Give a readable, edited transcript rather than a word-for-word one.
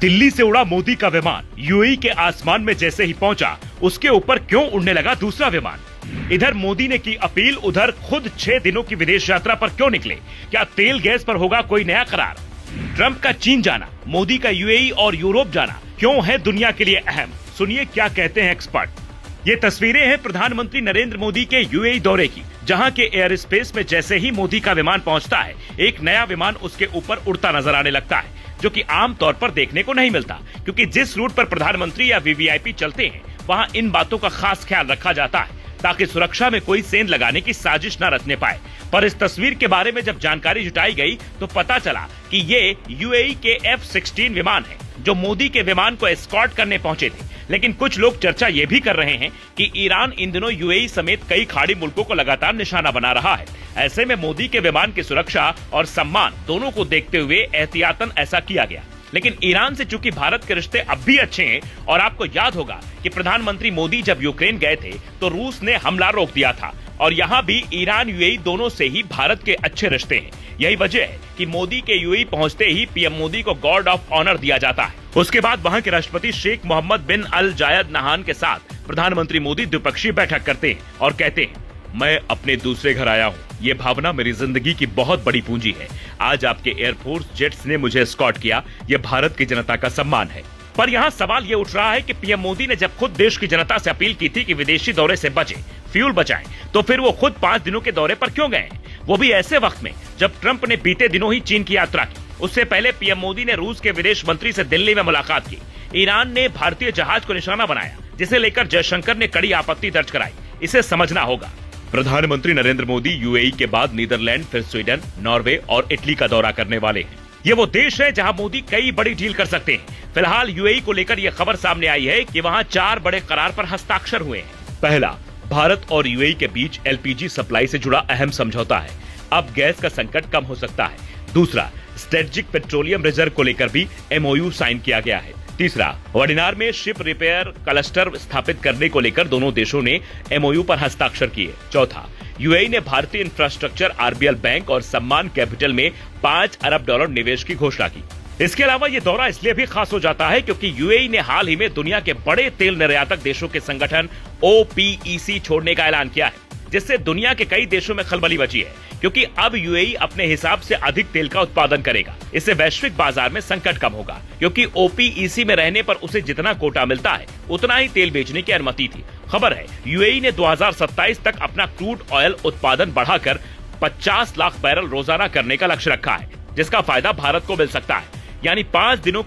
दिल्ली से उड़ा मोदी का विमान यूएई के आसमान में जैसे ही पहुंचा, उसके ऊपर क्यों उड़ने लगा दूसरा विमान। इधर मोदी ने की अपील, उधर खुद 6 दिनों की विदेश यात्रा पर क्यों निकले। क्या तेल गैस पर होगा कोई नया करार। ट्रंप का चीन जाना, मोदी का यूएई और यूरोप जाना क्यों है दुनिया के लिए अहम। सुनिए क्या कहते हैं एक्सपर्ट। ये तस्वीरें हैं प्रधानमंत्री नरेंद्र मोदी के यूएई दौरे की, जहां के एयर स्पेस में जैसे ही मोदी का विमान पहुंचता है, एक नया विमान उसके ऊपर उड़ता नजर आने लगता है, जो कि आम तौर पर देखने को नहीं मिलता, क्योंकि जिस रूट पर प्रधानमंत्री या वीवीआईपी चलते हैं वहां इन बातों का खास ख्याल रखा जाता है ताकि सुरक्षा में कोई सेंध लगाने की साजिश न रचने पाए। पर इस तस्वीर के बारे में जब जानकारी जुटाई गई तो पता चला कि ये यूएई के F-16 विमान है जो मोदी के विमान को एस्कॉर्ट करने पहुंचे थे। लेकिन कुछ लोग चर्चा ये भी कर रहे हैं कि ईरान इन दिनों यूएई समेत कई खाड़ी मुल्कों को लगातार निशाना बना रहा है। ऐसे में मोदी के विमान की सुरक्षा और सम्मान दोनों को देखते हुए एहतियातन ऐसा किया गया। लेकिन ईरान से चूंकि भारत के रिश्ते अब भी अच्छे हैं, और आपको याद होगा कि प्रधानमंत्री मोदी जब यूक्रेन गए थे तो रूस ने हमला रोक दिया था, और यहाँ भी ईरान यूएई दोनों से ही भारत के अच्छे रिश्ते हैं। यही वजह है कि मोदी के यूएई पहुंचते ही पीएम मोदी को गार्ड ऑफ ऑनर दिया जाता है। उसके बाद वहां के राष्ट्रपति शेख मोहम्मद बिन अल जायद नहान के साथ प्रधानमंत्री मोदी द्विपक्षीय बैठक करते हैं और कहते हैं, मैं अपने दूसरे घर आया हूँ। ये भावना मेरी जिंदगी की बहुत बड़ी पूंजी है। आज आपके एयरफोर्स जेट्स ने मुझे एस्कॉर्ट किया, ये भारत की जनता का सम्मान है। पर यहाँ सवाल ये उठ रहा है कि पीएम मोदी ने जब खुद देश की जनता से अपील की थी कि विदेशी दौरे से बचे, फ्यूल बचाएं, तो फिर वो खुद 5 दिनों के दौरे पर क्यों गए, वो भी ऐसे वक्त में जब ट्रंप ने बीते दिनों ही चीन की यात्रा की। उससे पहले पीएम मोदी ने रूस के विदेश मंत्री से दिल्ली में मुलाकात की। ईरान ने भारतीय जहाज को निशाना बनाया, जिसे लेकर जयशंकर ने कड़ी आपत्ति दर्ज कराई। इसे समझना होगा। प्रधानमंत्री नरेंद्र मोदी यूएई के बाद नीदरलैंड, फिर स्वीडन, नॉर्वे और इटली का दौरा करने वाले हैं। ये वो देश है जहां मोदी कई बड़ी डील कर सकते हैं। फिलहाल यूएई को लेकर यह खबर सामने आई है कि वहां 4 बड़े करार पर हस्ताक्षर हुए हैं। पहला, भारत और यूएई के बीच एलपीजी सप्लाई से जुड़ा अहम समझौता है। अब गैस का संकट कम हो सकता है। दूसरा, स्ट्रेटेजिक पेट्रोलियम रिजर्व को लेकर भी एमओयू साइन किया गया है। तीसरा, वडिनार में शिप रिपेयर क्लस्टर स्थापित करने को लेकर दोनों देशों ने एमओयू पर हस्ताक्षर किए। चौथा, यूएई ने भारतीय इंफ्रास्ट्रक्चर, आरबीएल बैंक और सम्मान कैपिटल में $5 अरब निवेश की घोषणा की। इसके अलावा ये दौरा इसलिए भी खास हो जाता है क्योंकि यूएई ने हाल ही में दुनिया के बड़े तेल निर्यातक देशों के संगठन OPEC छोड़ने का ऐलान किया है, जिससे दुनिया के कई देशों में खलबली मची है, क्योंकि अब यूएई अपने हिसाब से अधिक तेल का उत्पादन करेगा। इससे वैश्विक बाजार में संकट कम होगा, क्योंकि OPEC में रहने पर उसे जितना कोटा मिलता है उतना ही तेल बेचने की अनुमति थी। खबर है यूएई ने 2027 तक अपना क्रूड ऑयल उत्पादन बढ़ाकर 50 लाख बैरल रोजाना करने का लक्ष्य रखा है, जिसका फायदा भारत को मिल सकता है। यानी 5 दिनों के